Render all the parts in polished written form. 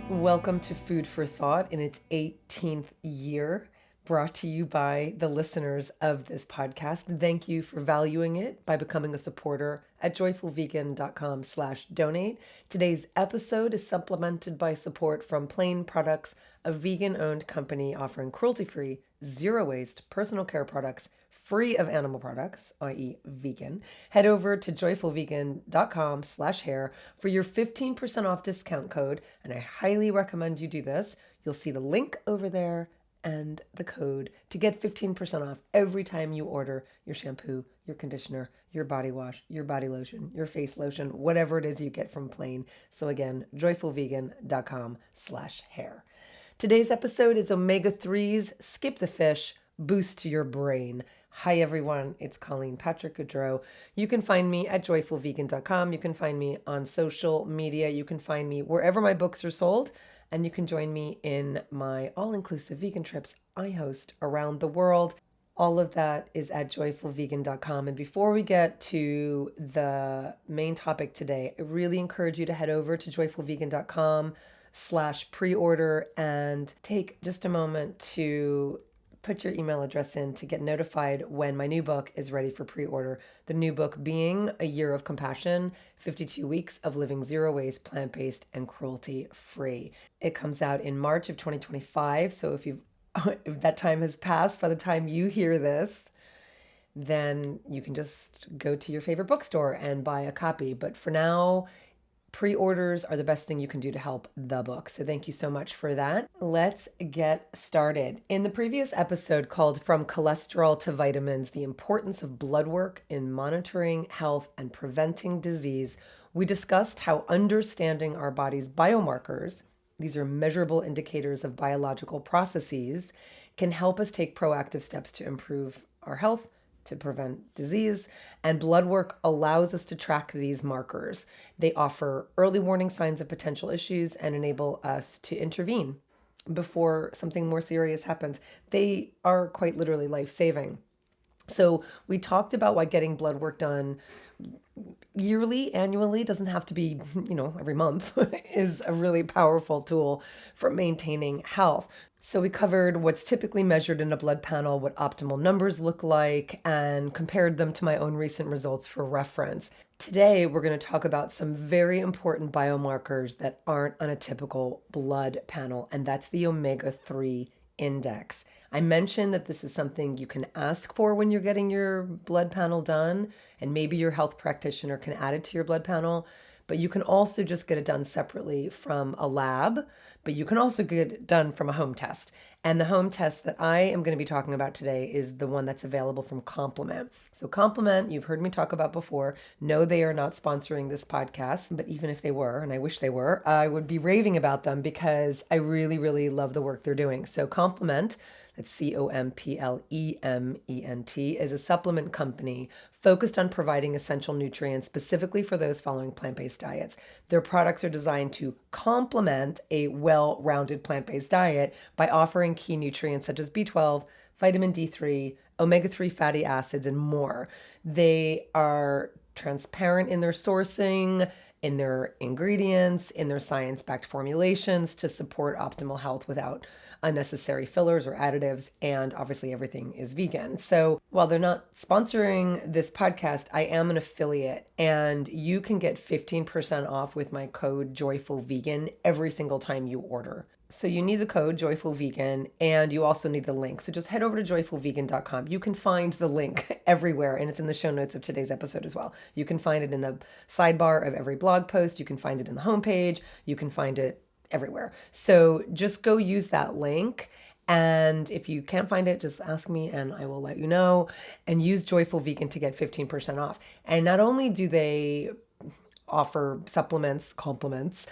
Welcome to Food for Thought in its 18th year, brought to you by the listeners of this podcast. Thank you for valuing it by becoming a supporter at joyfulvegan.com/donate. Today's episode is supplemented by support from Plain Products, a vegan-owned company offering cruelty-free, zero-waste personal care products free of animal products, i.e. vegan. Head over to joyfulvegan.com/hair for your 15% off discount code, and I highly recommend you do this. You'll see the link over there and the code to get 15% off every time you order your shampoo, your conditioner, your body wash, your body lotion, your face lotion, whatever it is you get from Plain. So again, joyfulvegan.com/hair. Today's episode is Omega-3s, skip the fish, boost to your brain. Hi everyone, it's Colleen Patrick-Goudreau. You can find me at joyfulvegan.com. You can find me on social media. You can find me wherever my books are sold. And you can join me in my all-inclusive vegan trips I host around the world. All of that is at joyfulvegan.com. And before we get to the main topic today, I really encourage you to head over to joyfulvegan.com/pre-order and take just a moment to put your email address in to get notified when my new book is ready for pre-order. The new book being A Year of Compassion, 52 Weeks of Living Zero Waste, Plant-Based, and Cruelty-Free. It comes out in March of 2025. So if that time has passed by the time you hear this, then you can just go to your favorite bookstore and buy a copy. But for now, pre-orders are the best thing you can do to help the book. So thank you so much for that. Let's get started. In the previous episode called From Cholesterol to Vitamins, the importance of blood work in monitoring health and preventing disease, we discussed how understanding our body's biomarkers, these are measurable indicators of biological processes, can help us take proactive steps to improve our health, to prevent disease, and blood work allows us to track these markers. They offer early warning signs of potential issues and enable us to intervene before something more serious happens. They are quite literally life-saving. So we talked about why getting blood work done yearly, annually, doesn't have to be, every month, is a really powerful tool for maintaining health. So we covered what's typically measured in a blood panel, what optimal numbers look like, and compared them to my own recent results for reference. Today, we're going to talk about some very important biomarkers that aren't on a typical blood panel, and that's the omega-3 index. I mentioned that this is something you can ask for when you're getting your blood panel done, and maybe your health practitioner can add it to your blood panel, but you can also just get it done separately from a lab, but you can also get it done from a home test. And the home test that I am going to be talking about today is the one that's available from Complement. So Complement, you've heard me talk about before. No, they are not sponsoring this podcast, but even if they were, and I wish they were, I would be raving about them because I really, really love the work they're doing. So Complement, that's Complement, is a supplement company focused on providing essential nutrients specifically for those following plant-based diets. Their products are designed to complement a well-rounded plant-based diet by offering key nutrients such as B12, vitamin D3, omega-3 fatty acids, and more. They are transparent in their sourcing, in their ingredients, in their science-backed formulations to support optimal health without unnecessary fillers or additives, and obviously everything is vegan. So while they're not sponsoring this podcast, I am an affiliate, and you can get 15% off with my code JOYFULVEGAN every single time you order. So you need the code JOYFULVEGAN, and you also need the link. So just head over to joyfulvegan.com. You can find the link everywhere, and it's in the show notes of today's episode as well. You can find it in the sidebar of every blog post. You can find it in the homepage. You can find it everywhere. So just go use that link. And if you can't find it, just ask me and I will let you know. And use Joyful Vegan to get 15% off. And not only do they offer supplements, complements,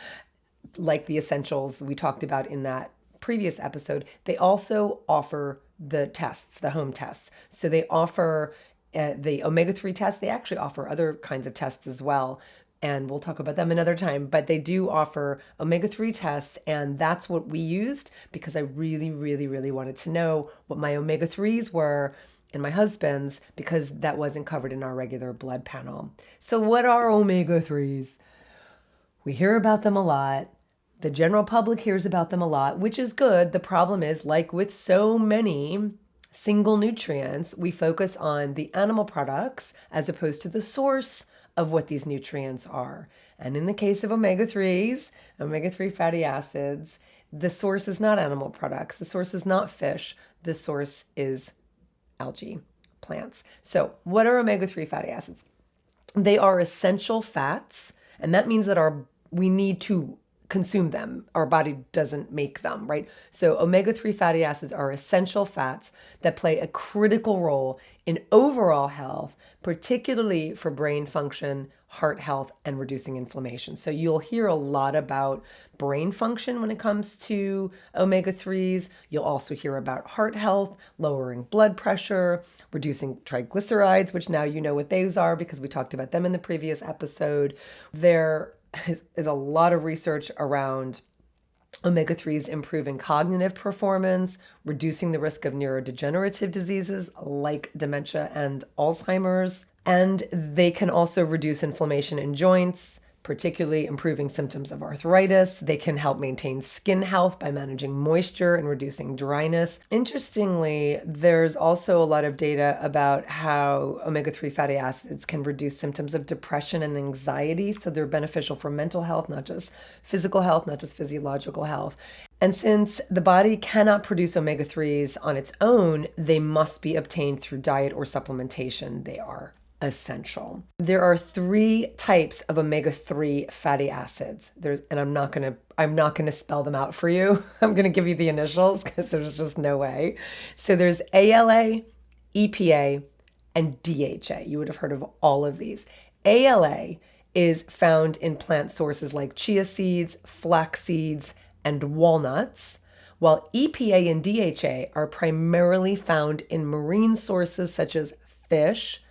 like the essentials we talked about in that previous episode, they also offer the tests, the home tests. So they offer the omega-3 test. They actually offer other kinds of tests as well, and we'll talk about them another time, but they do offer omega-3 tests, and that's what we used because I really, really, really wanted to know what my omega-3s were and my husband's, because that wasn't covered in our regular blood panel. So what are omega-3s? We hear about them a lot. The general public hears about them a lot, which is good. The problem is, like with so many single nutrients, we focus on the animal products as opposed to the source of what these nutrients are. And in the case of omega-3s, omega-3 fatty acids, the source is not animal products. The source is not fish. The source is algae, plants. So what are omega-3 fatty acids? They are essential fats, and that means that we need to consume them. Our body doesn't make them, right? So omega-3 fatty acids are essential fats that play a critical role in overall health, particularly for brain function, heart health, and reducing inflammation. So you'll hear a lot about brain function when it comes to omega-3s. You'll also hear about heart health, lowering blood pressure, reducing triglycerides, which now you know what those are because we talked about them in the previous episode. There is a lot of research around omega-3s improving cognitive performance, reducing the risk of neurodegenerative diseases like dementia and Alzheimer's. And they can also reduce inflammation in joints, particularly improving symptoms of arthritis. They can help maintain skin health by managing moisture and reducing dryness. Interestingly, there's also a lot of data about how omega-3 fatty acids can reduce symptoms of depression and anxiety. So they're beneficial for mental health, not just physical health, not just physiological health. And since the body cannot produce omega-3s on its own, they must be obtained through diet or supplementation. They are essential. There are 3 types of omega-3 fatty acids. And I'm not gonna spell them out for you. I'm gonna give you the initials because there's just no way. So there's ALA, EPA, and DHA. You would have heard of all of these. ALA is found in plant sources like chia seeds, flax seeds, and walnuts, while EPA and DHA are primarily found in marine sources such as fish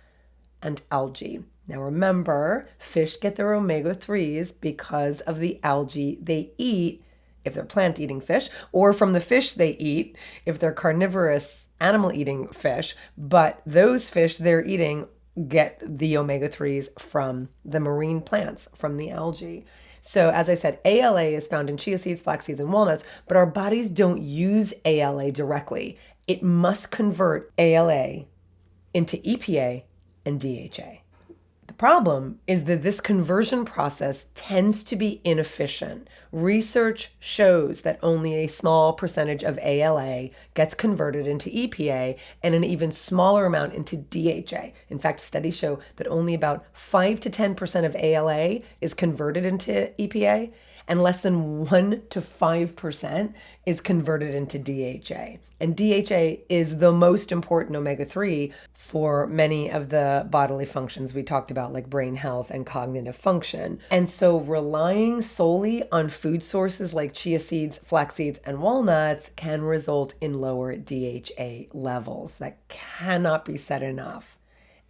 and algae. Now remember, fish get their omega-3s because of the algae they eat if they're plant-eating fish, or from the fish they eat if they're carnivorous animal-eating fish. But those fish they're eating get the omega-3s from the marine plants, from the algae. So as I said, ALA is found in chia seeds, flax seeds, and walnuts, but our bodies don't use ALA directly. It must convert ALA into EPA and DHA. The problem is that this conversion process tends to be inefficient. Research shows that only a small percentage of ALA gets converted into EPA and an even smaller amount into DHA. In fact, studies show that only about 5 to 10% of ALA is converted into EPA, and less than 1 to 5% is converted into DHA. And DHA is the most important omega-3 for many of the bodily functions we talked about, like brain health and cognitive function. And so relying solely on food sources like chia seeds, flax seeds, and walnuts can result in lower DHA levels. That cannot be said enough.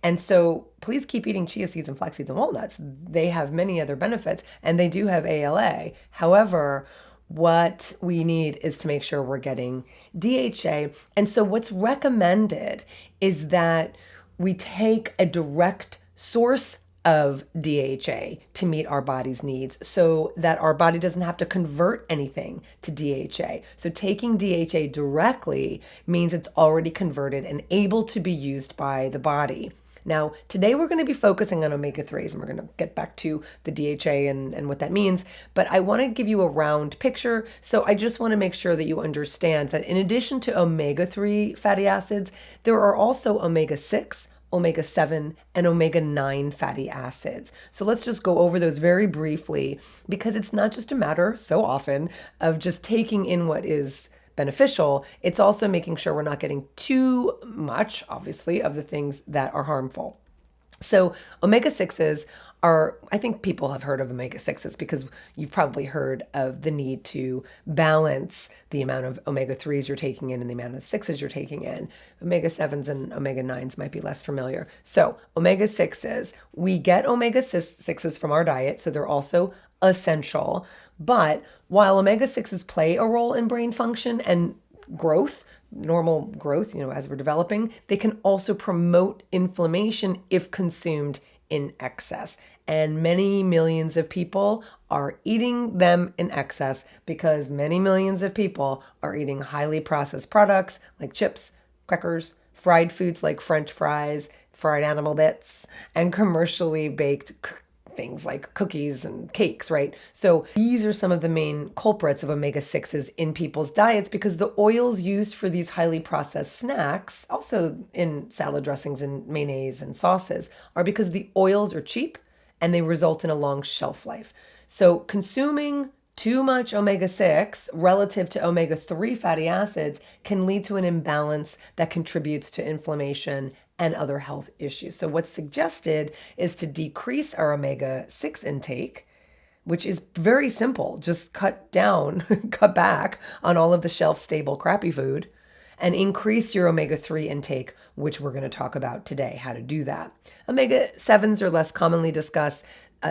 And so please keep eating chia seeds and flax seeds and walnuts. They have many other benefits, and they do have ALA. However, what we need is to make sure we're getting DHA. And so what's recommended is that we take a direct source of DHA to meet our body's needs so that our body doesn't have to convert anything to DHA. So taking DHA directly means it's already converted and able to be used by the body. Now, today we're going to be focusing on omega-3s, and we're going to get back to the DHA and what that means, but I want to give you a round picture. So I just want to make sure that you understand that in addition to omega-3 fatty acids, there are also omega-6, omega-7, and omega-9 fatty acids. So let's just go over those very briefly, because it's not just a matter so often of just taking in what is beneficial. It's also making sure we're not getting too much, obviously, of the things that are harmful. So omega-6s are, I think people have heard of omega-6s because you've probably heard of the need to balance the amount of omega-3s you're taking in and the amount of 6s you're taking in. Omega-7s and omega-9s might be less familiar. So omega-6s, we get omega-6s from our diet, so they're also essential. But while omega-6s play a role in brain function and growth, normal growth, as we're developing, they can also promote inflammation if consumed in excess. And many millions of people are eating them in excess because many millions of people are eating highly processed products like chips, crackers, fried foods like French fries, fried animal bits, and commercially baked things like cookies and cakes, right? So these are some of the main culprits of omega-6s in people's diets because the oils used for these highly processed snacks, also in salad dressings and mayonnaise and sauces, are because the oils are cheap and they result in a long shelf life. So consuming too much omega-6 relative to omega-3 fatty acids can lead to an imbalance that contributes to inflammation and other health issues. So what's suggested is to decrease our omega-6 intake, which is very simple. Just cut down, cut back on all of the shelf-stable crappy food and increase your omega-3 intake, which we're going to talk about today, how to do that. Omega-7s are less commonly discussed.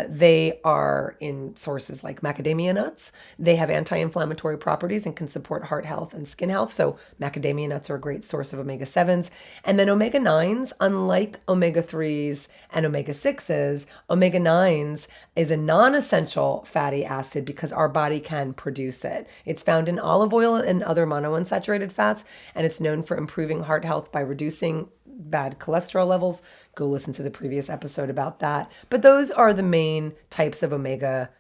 They are in sources like macadamia nuts. They have anti-inflammatory properties and can support heart health and skin health. So macadamia nuts are a great source of omega-7s. And then omega-9s, unlike omega-3s and omega-6s, omega-9s is a non-essential fatty acid because our body can produce it. It's found in olive oil and other monounsaturated fats, and it's known for improving heart health by reducing bad cholesterol levels. Go listen to the previous episode about that. But those are the main types of omega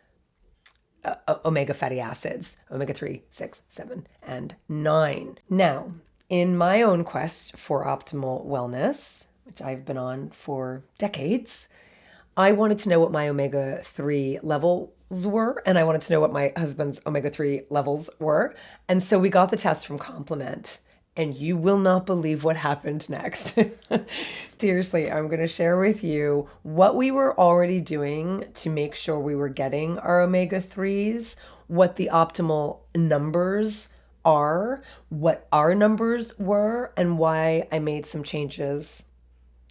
fatty acids, omega-3, 6, 7, and 9. Now, in my own quest for optimal wellness, which I've been on for decades, I wanted to know what my omega-3 levels were, and I wanted to know what my husband's omega-3 levels were. And so we got the test from Complement. And you will not believe what happened next. Seriously, I'm going to share with you what we were already doing to make sure we were getting our omega-3s, what the optimal numbers are, what our numbers were, and why I made some changes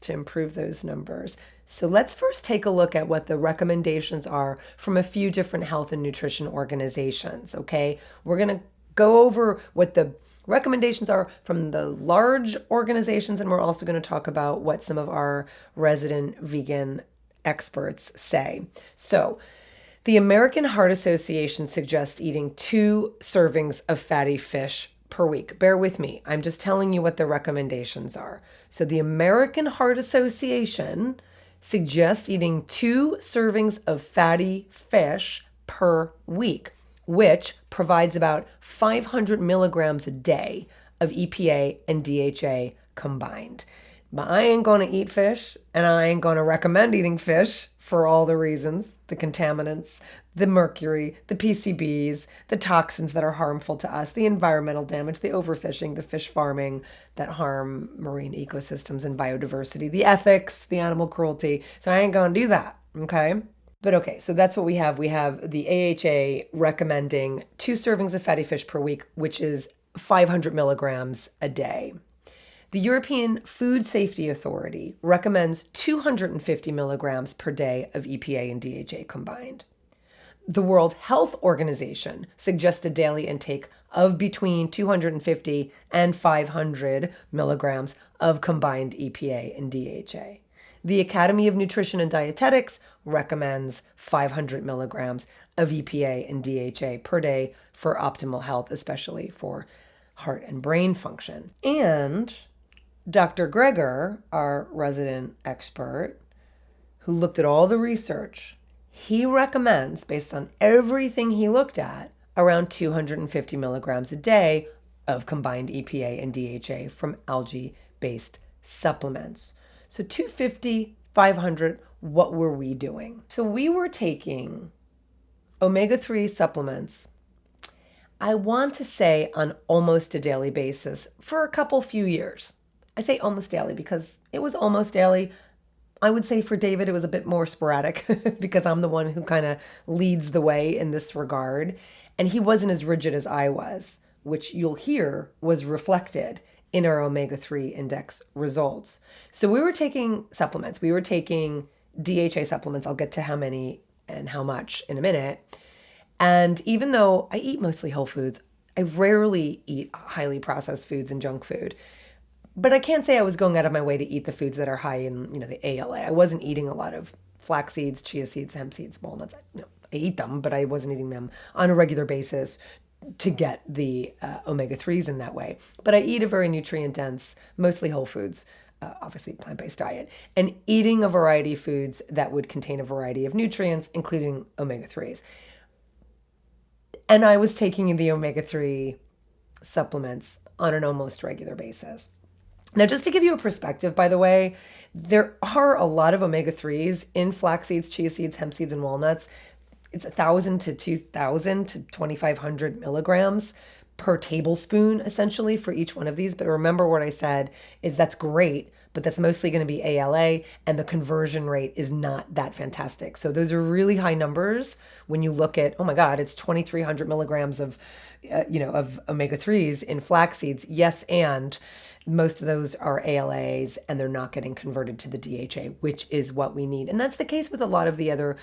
to improve those numbers. So let's first take a look at what the recommendations are from a few different health and nutrition organizations, okay? We're going to go over what the recommendations are from the large organizations, and we're also going to talk about what some of our resident vegan experts say. So, the American Heart Association suggests eating 2 servings of fatty fish per week. Bear with me. I'm just telling you what the recommendations are. So, the American Heart Association suggests eating 2 servings of fatty fish per week, which provides about 500 milligrams a day of EPA and DHA combined. But I ain't going to eat fish, and I ain't going to recommend eating fish for all the reasons: the contaminants, the mercury, the PCBs, the toxins that are harmful to us, the environmental damage, the overfishing, the fish farming that harm marine ecosystems and biodiversity, the ethics, the animal cruelty. So I ain't going to do that, okay? But okay, so that's what we have. We have the AHA recommending 2 servings of fatty fish per week, which is 500 milligrams a day. The European Food Safety Authority recommends 250 milligrams per day of EPA and DHA combined. The World Health Organization suggests a daily intake of between 250 and 500 milligrams of combined EPA and DHA. The Academy of Nutrition and Dietetics recommends 500 milligrams of EPA and DHA per day for optimal health, especially for heart and brain function. And Dr. Greger, our resident expert, who looked at all the research, he recommends, based on everything he looked at, around 250 milligrams a day of combined EPA and DHA from algae-based supplements. So 250, 500, what were we doing? So we were taking omega-3 supplements, I want to say on almost a daily basis for a few years. I say almost daily because it was almost daily. I would say for David, it was a bit more sporadic because I'm the one who kind of leads the way in this regard. And he wasn't as rigid as I was, which you'll hear was reflected in our omega-3 index results. So we were taking supplements. We were taking DHA supplements. I'll get to how many and how much in a minute. And even though I eat mostly whole foods, I rarely eat highly processed foods and junk food. But I can't say I was going out of my way to eat the foods that are high in, the ALA. I wasn't eating a lot of flax seeds, chia seeds, hemp seeds, walnuts. I eat them, but I wasn't eating them on a regular basis to get the omega-3s in that way. But I eat a very nutrient-dense, mostly whole foods, obviously plant-based diet, and eating a variety of foods that would contain a variety of nutrients, including omega-3s. And I was taking the omega-3 supplements on an almost regular basis. Now, just to give you a perspective, by the way, there are a lot of omega-3s in flax seeds, chia seeds, hemp seeds, and walnuts. It's 1,000 to 2,000 to 2,500 milligrams per tablespoon, essentially, for each one of these. But remember what I said is that's great, but that's mostly going to be ALA, and the conversion rate is not that fantastic. So those are really high numbers when you look at, oh my God, it's 2,300 milligrams of omega-3s in flax seeds. Yes, and most of those are ALAs, and they're not getting converted to the DHA, which is what we need. And that's the case with a lot of the other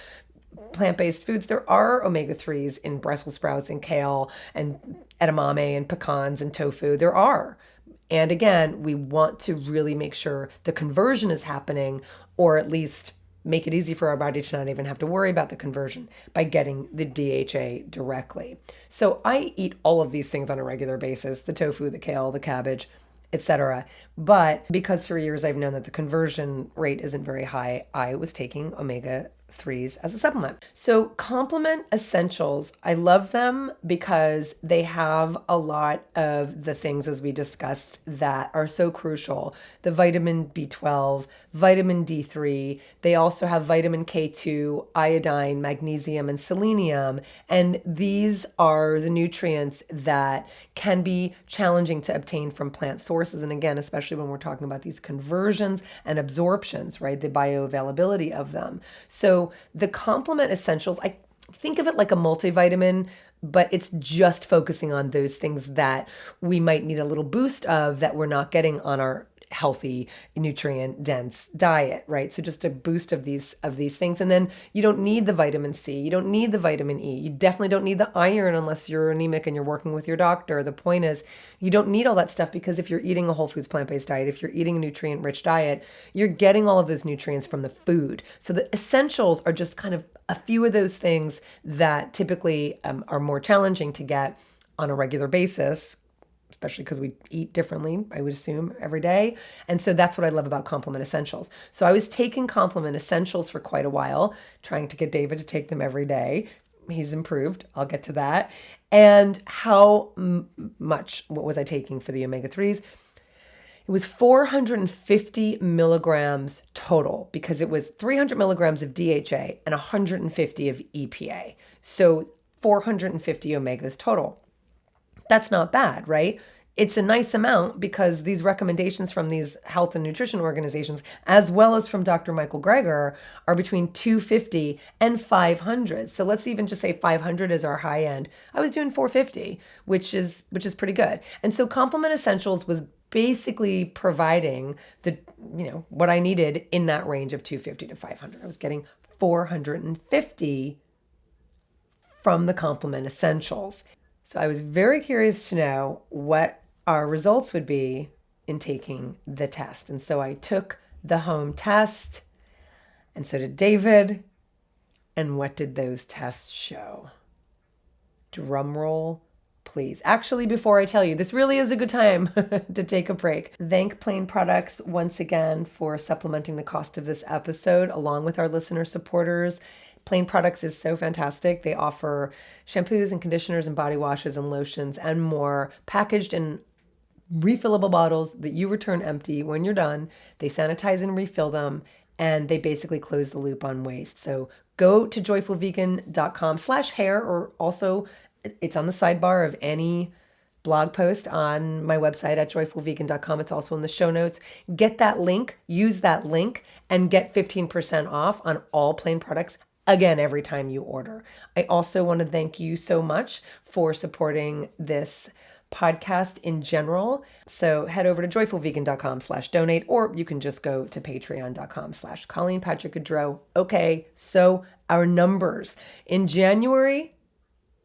plant-based foods. There are omega-3s in Brussels sprouts and kale and edamame and pecans and tofu. There are. And again, we want to really make sure the conversion is happening, or at least make it easy for our body to not even have to worry about the conversion by getting the DHA directly. So I eat all of these things on a regular basis, the tofu, the kale, the cabbage, etc. But because for years I've known that the conversion rate isn't very high, I was taking omega-3s as a supplement. So complement essentials, I love them because they have a lot of the things, as we discussed, that are so crucial. The vitamin B12, vitamin D3, they also have vitamin K2, iodine, magnesium, and selenium. And these are the nutrients that can be challenging to obtain from plant sources. And again, especially when we're talking about these conversions and absorptions, right? The bioavailability of them. So the complement essentials, I think of it like a multivitamin, but it's just focusing on those things that we might need a little boost of that we're not getting on our healthy, nutrient dense diet, right? So just a boost of these things. And then you don't need the vitamin C, you don't need the vitamin E, you definitely don't need the iron unless you're anemic and you're working with your doctor. The point is, you don't need all that stuff, because if you're eating a whole foods plant-based diet, if you're eating a nutrient rich diet, you're getting all of those nutrients from the food. So the essentials are just kind of a few of those things that typically are more challenging to get on a regular basis, especially because we eat differently, I would assume, every day. And so that's what I love about complement essentials. So I was taking complement essentials for quite a while, trying to get David to take them every day. He's improved. I'll get to that. And how much, what was I taking for the omega-3s? It was 450 milligrams total, because it was 300 milligrams of DHA and 150 of EPA. So 450 omegas total. That's not bad, right? It's a nice amount, because these recommendations from these health and nutrition organizations, as well as from Dr. Michael Greger, are between 250 and 500. So let's even just say 500 is our high end. I was doing 450, which is pretty good. And so Complement Essentials was basically providing the, what I needed in that range of 250 to 500. I was getting 450 from the Complement Essentials. So I was very curious to know what our results would be in taking the test. And so I took the home test, and so did David. And what did those tests show? Drum roll, please. Actually, before I tell you, this really is a good time to take a break. Thank Plain Products once again for supplementing the cost of this episode, along with our listener supporters. Plain Products is so fantastic. They offer shampoos and conditioners and body washes and lotions and more, packaged in refillable bottles that you return empty when you're done. They sanitize and refill them, and they basically close the loop on waste. So go to joyfulvegan.com/hair, or also it's on the sidebar of any blog post on my website at joyfulvegan.com. It's also in the show notes. Get that link, use that link, and get 15% off on all Plain Products. Again, every time you order. I also want to thank you so much for supporting this podcast in general. So head over to joyfulvegan.com/donate, or you can just go to patreon.com/Colleen Patrick-Goudreau. Okay, so our numbers. In January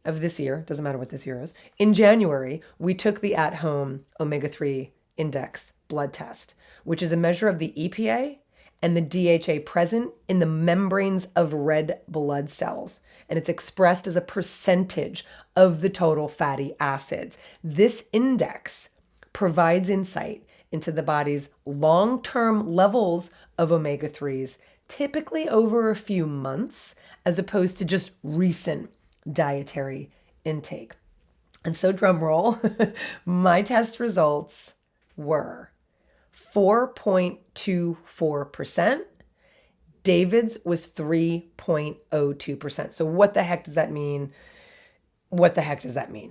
of this year, doesn't matter what this year is, in January, we took the at-home omega-3 index blood test, which is a measure of the EPA and the DHA present in the membranes of red blood cells. And it's expressed as a percentage of the total fatty acids. This index provides insight into the body's long-term levels of omega-3s, typically over a few months, as opposed to just recent dietary intake. And so, drum roll, my test results were 4.24%. David's was 3.02%. So what the heck does that mean?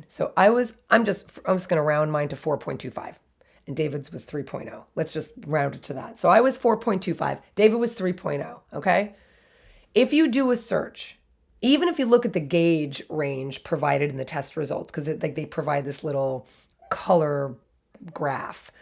So I'm just going to round mine to 4.25 and David's was 3.0. Let's just round it to that. So I was 4.25. David was 3.0. Okay. If you do a search, even if you look at the gauge range provided in the test results, because they provide this little color graph,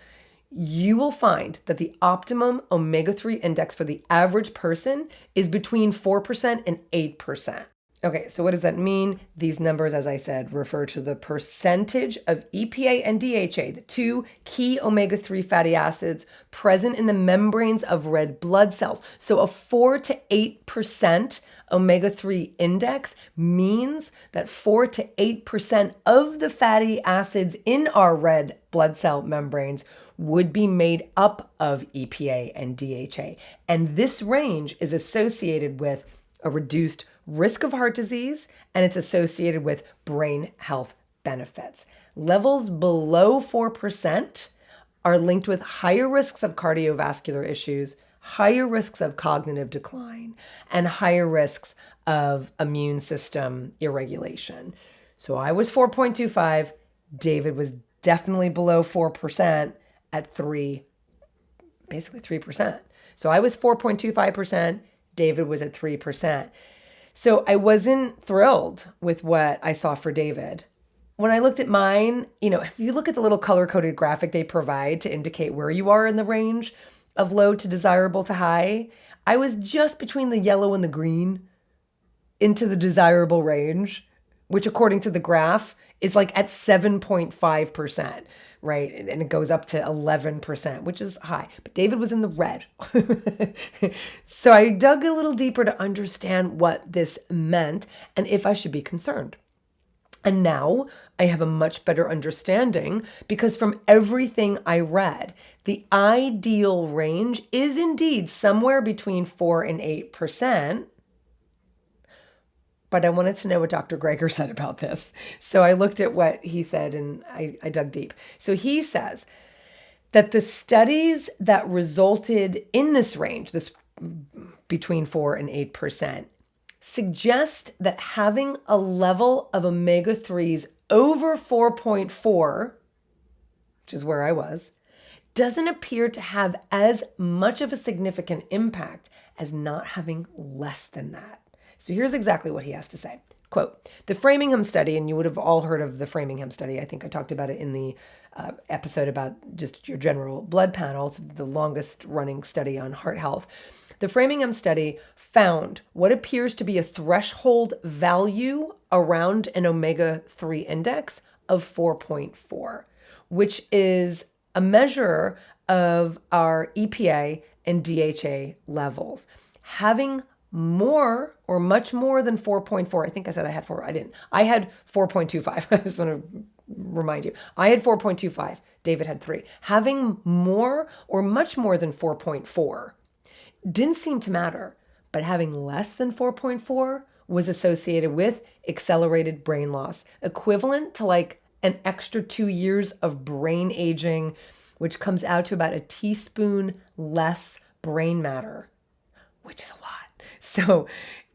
you will find that the optimum omega-3 index for the average person is between 4% and 8%. Okay, so what does that mean? These numbers, as I said, refer to the percentage of EPA and DHA, the two key omega-3 fatty acids present in the membranes of red blood cells. So a 4 to 8% omega-3 index means that 4 to 8% of the fatty acids in our red blood cell membranes would be made up of EPA and DHA. And this range is associated with a reduced risk of heart disease, and it's associated with brain health benefits. Levels below 4% are linked with higher risks of cardiovascular issues, higher risks of cognitive decline, and higher risks of immune system irregulation. So I was 4.25. David was definitely below 4% at basically 3%. So I was 4.25%. David was at 3%. So I wasn't thrilled with what I saw for David. When I looked at mine, if you look at the little color-coded graphic they provide to indicate where you are in the range of low to desirable to high, I was just between the yellow and the green into the desirable range, which according to the graph is like at 7.5%, right? And it goes up to 11%, which is high. But David was in the red. So I dug a little deeper to understand what this meant and if I should be concerned. And now I have a much better understanding because from everything I read, the ideal range is indeed somewhere between 4 and 8%. But I wanted to know what Dr. Greger said about this. So I looked at what he said and I dug deep. So he says that the studies that resulted in this range, this between 4 and 8%, suggest that having a level of omega-3s over 4.4, which is where I was, doesn't appear to have as much of a significant impact as not having less than that. So here's exactly what he has to say. Quote, the Framingham study, and you would have all heard of the Framingham study. I think I talked about it in the episode about just your general blood panel. It's the longest running study on heart health. The Framingham study found what appears to be a threshold value around an omega-3 index of 4.4, which is a measure of our EPA and DHA levels. Having more or much more than 4.4. I think I said I had 4. I didn't. I had 4.25. I just want to remind you. I had 4.25. David had 3. Having more or much more than 4.4 didn't seem to matter, but having less than 4.4 was associated with accelerated brain loss, equivalent to like an extra 2 years of brain aging, which comes out to about a teaspoon less brain matter, which is a lot. So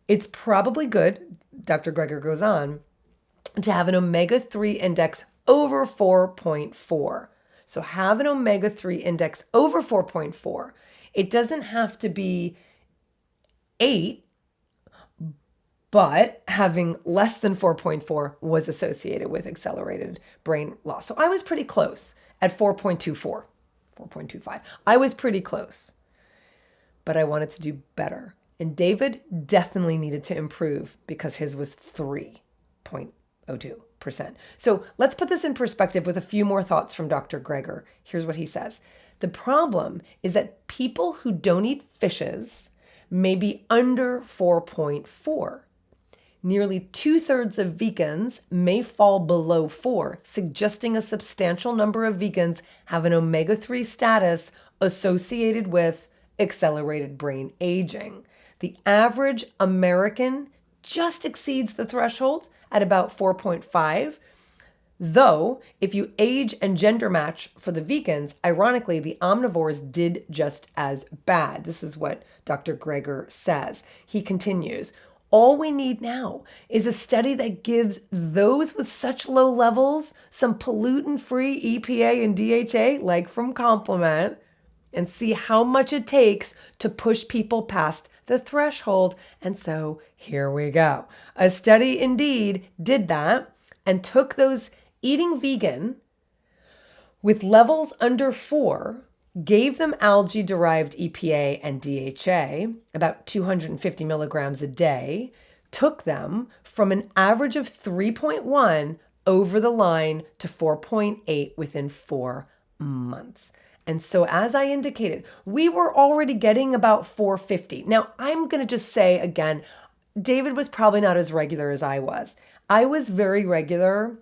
it's probably good, Dr. Greger goes on, to have an omega-3 index over 4.4. So have an omega-3 index over 4.4. It doesn't have to be 8, but having less than 4.4 was associated with accelerated brain loss. So I was pretty close at 4.24, 4.25. I was pretty close, but I wanted to do better. And David definitely needed to improve because his was 3.02%. So let's put this in perspective with a few more thoughts from Dr. Greger. Here's what he says. The problem is that people who don't eat fishes may be under 4.4. Nearly 2/3 of vegans may fall below 4, suggesting a substantial number of vegans have an omega-3 status associated with accelerated brain aging. The average American just exceeds the threshold at about 4.5. Though, if you age and gender match for the vegans, ironically, the omnivores did just as bad. This is what Dr. Greger says. He continues, all we need now is a study that gives those with such low levels some pollutant-free EPA and DHA, like from Complement, and see how much it takes to push people past the threshold. And so here we go. A study indeed did that and took those eating vegan with levels under 4, gave them algae-derived EPA and DHA, about 250 milligrams a day, took them from an average of 3.1 over the line to 4.8 within 4 months. And so as I indicated, we were already getting about 450. Now, I'm going to just say again, David was probably not as regular as I was. I was very regular,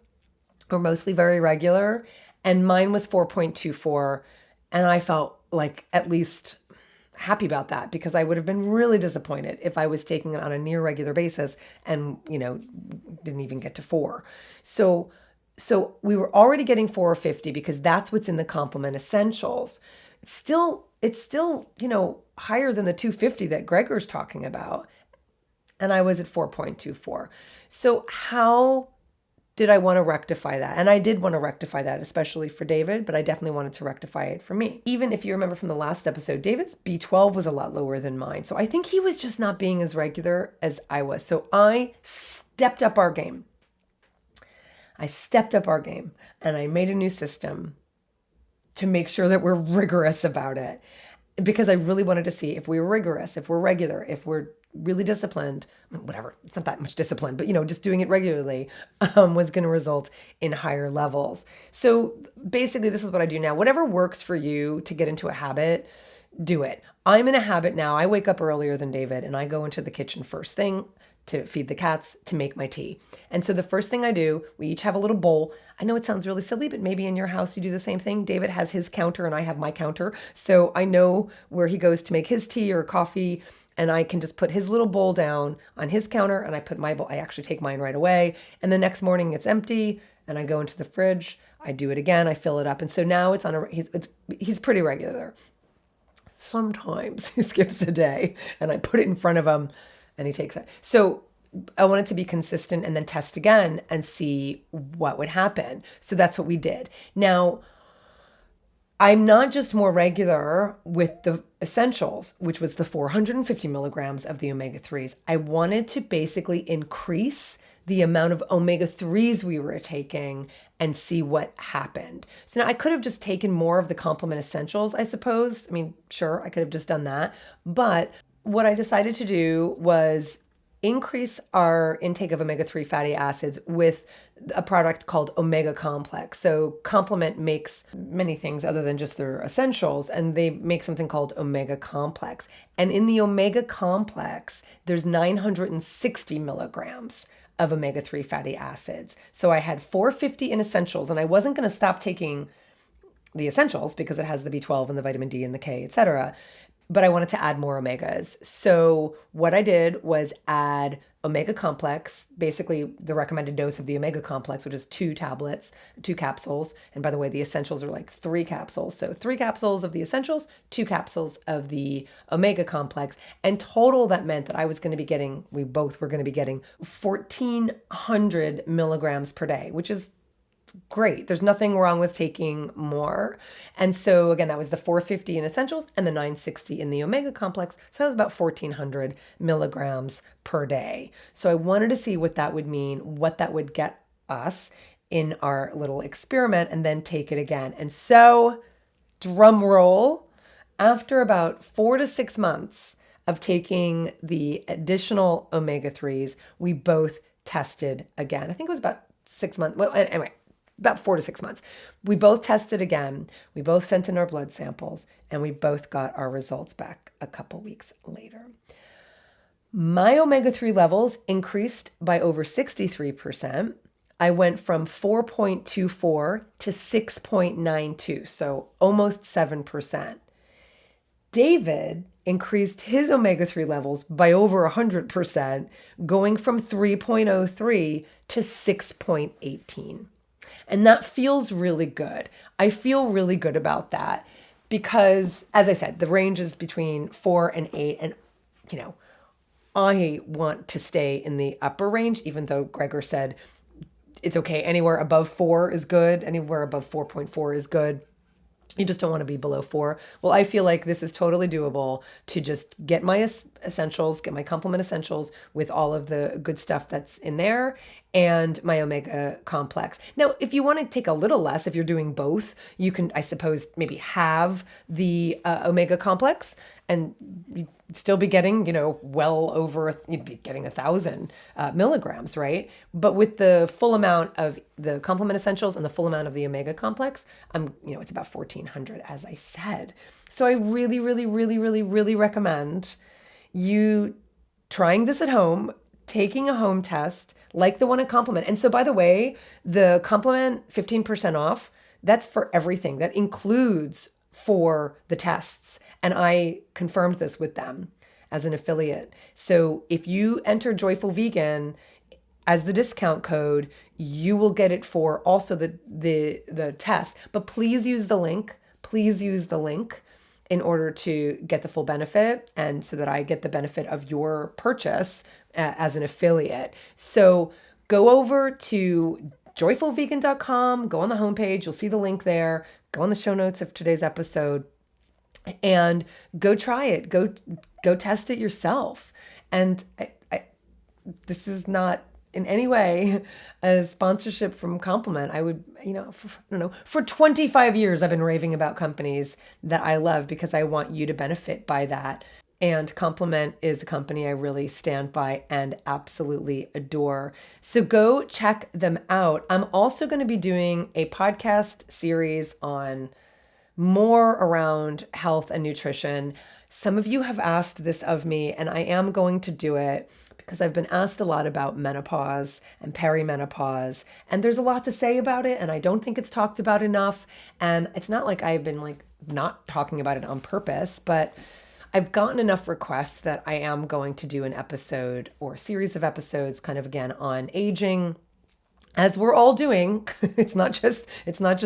or mostly very regular, and mine was 4.24. And I felt like at least happy about that, because I would have been really disappointed if I was taking it on a near regular basis and, didn't even get to 4. So we were already getting 450 because that's what's in the Complement Essentials. It's still, higher than the 250 that Greger's talking about. And I was at 4.24. So how did I want to rectify that? And I did want to rectify that, especially for David, but I definitely wanted to rectify it for me. Even if you remember from the last episode, David's B12 was a lot lower than mine. So I think he was just not being as regular as I was. So I stepped up our game. And I made a new system to make sure that we're rigorous about it, because I really wanted to see if we were rigorous, if we're regular, if we're really disciplined, whatever, it's not that much discipline, but just doing it regularly was going to result in higher levels. So basically this is what I do now. Whatever works for you to get into a habit, do it. I'm in a habit now. I wake up earlier than David and I go into the kitchen first thing to feed the cats, to make my tea. And so the first thing I do, we each have a little bowl. I know it sounds really silly, but maybe in your house you do the same thing. David has his counter and I have my counter. So I know where he goes to make his tea or coffee, and I can just put his little bowl down on his counter and I put my bowl. I actually take mine right away. And the next morning it's empty and I go into the fridge. I do it again. I fill it up. And so now it's on he's pretty regular. Sometimes he skips a day and I put it in front of him and he takes it. So I wanted to be consistent and then test again and see what would happen. So that's what we did. Now, I'm not just more regular with the essentials, which was the 450 milligrams of the omega-3s. I wanted to basically increase the amount of omega-3s we were taking and see what happened. So now I could have just taken more of the Complement Essentials, I suppose. I mean, sure, I could have just done that. But what I decided to do was increase our intake of omega-3 fatty acids with a product called Omega Complex. So Complement makes many things other than just their essentials, and they make something called Omega Complex. And in the Omega Complex, there's 960 milligrams of omega-3 fatty acids. So I had 450 in essentials, and I wasn't going to stop taking the essentials because it has the B12 and the vitamin D and the K, etc. But I wanted to add more omegas. So what I did was add Omega Complex, basically the recommended dose of the Omega Complex, which is 2 tablets, 2 capsules. And by the way, the essentials are like 3 capsules. So 3 capsules of the essentials, 2 capsules of the Omega Complex. And total, that meant that we both were going to be getting 1,400 milligrams per day, which is great. There's nothing wrong with taking more. And so again, that was the 450 in essentials and the 960 in the Omega Complex. So that was about 1,400 milligrams per day. So I wanted to see what that would mean, what that would get us in our little experiment, and then take it again. And so, drum roll, after about 4 to 6 months of taking the additional omega-3s, we both tested again. I think it was about 6 months. Well, anyway, about 4 to 6 months. We both tested again. We both sent in our blood samples, and we both got our results back a couple weeks later. My omega-3 levels increased by over 63%. I went from 4.24 to 6.92, so almost 7%. David increased his omega-3 levels by over 100%, going from 3.03 to 6.18. And that feels really good. I feel really good about that because, as I said, the range is between 4 and 8. And, you know, I want to stay in the upper range, even though Gregor said it's okay. Anywhere above 4 is good. Anywhere above 4.4 is good. You just don't want to be below 4. Well, I feel like this is totally doable to just get my essentials, get my complement essentials with all of the good stuff that's in there and my omega complex. Now, if you want to take a little less, if you're doing both, you can, I suppose, maybe have the omega complex and you'd still be getting, well over, you'd be getting 1,000 milligrams, right? But with the full amount of the complement essentials and the full amount of the omega complex, it's about 1,400, as I said. So I really, really, really, really, really recommend you trying this at home, taking a home test like the one at Complement. And so, by the way, the Complement 15% off, that's for everything. That includes for the tests. And I confirmed this with them as an affiliate. So if you enter Joyful Vegan as the discount code, you will get it for also the test. But please use the link. Please use the link in order to get the full benefit and so that I get the benefit of your purchase as an affiliate. So go over to joyfulvegan.com, go on the homepage, you'll see the link there, go on the show notes of today's episode and go try it. Go test it yourself. And this is not in any way a sponsorship from Complement. I would, for 25 years, I've been raving about companies that I love because I want you to benefit by that. And Complement is a company I really stand by and absolutely adore. So go check them out. I'm also going to be doing a podcast series on more around health and nutrition. Some of you have asked this of me, and I am going to do it because I've been asked a lot about menopause and perimenopause, and there's a lot to say about it, and I don't think it's talked about enough. And it's not like I've been not talking about it on purpose, but I've gotten enough requests that I am going to do an episode or a series of episodes kind of again on aging, as we're all doing. It's not just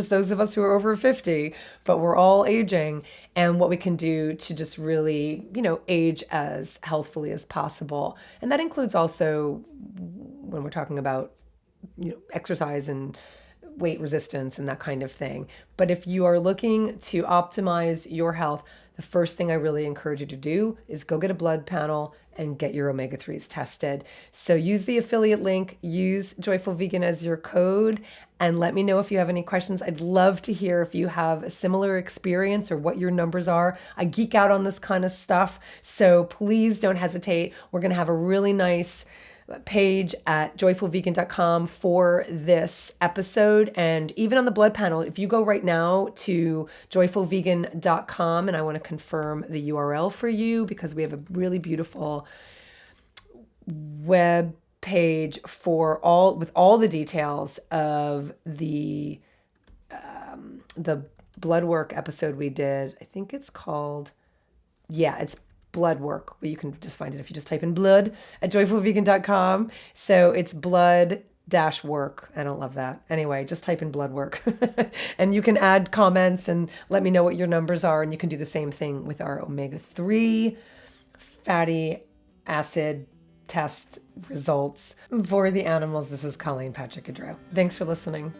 those of us who are over 50, but we're all aging, and what we can do to just really, age as healthfully as possible. And that includes also when we're talking about, exercise and weight resistance and that kind of thing. But if you are looking to optimize your health, the first thing I really encourage you to do is go get a blood panel and get your omega-3s tested. So use the affiliate link, use Joyful Vegan as your code, and let me know if you have any questions. I'd love to hear if you have a similar experience or what your numbers are. I geek out on this kind of stuff, so please don't hesitate. We're going to have a really nice page at joyfulvegan.com for this episode. And even on the blood panel, if you go right now to joyfulvegan.com, and I want to confirm the URL for you because we have a really beautiful web page for all the details of the blood work episode we did. I think it's called, it's blood work. You can just find it if you just type in blood at joyfulvegan.com. So it's blood -work. I don't love that. Anyway, just type in blood work and you can add comments and let me know what your numbers are. And you can do the same thing with our omega-3 fatty acid test results for the animals. This is Colleen Patrick-Goudreau. Thanks for listening.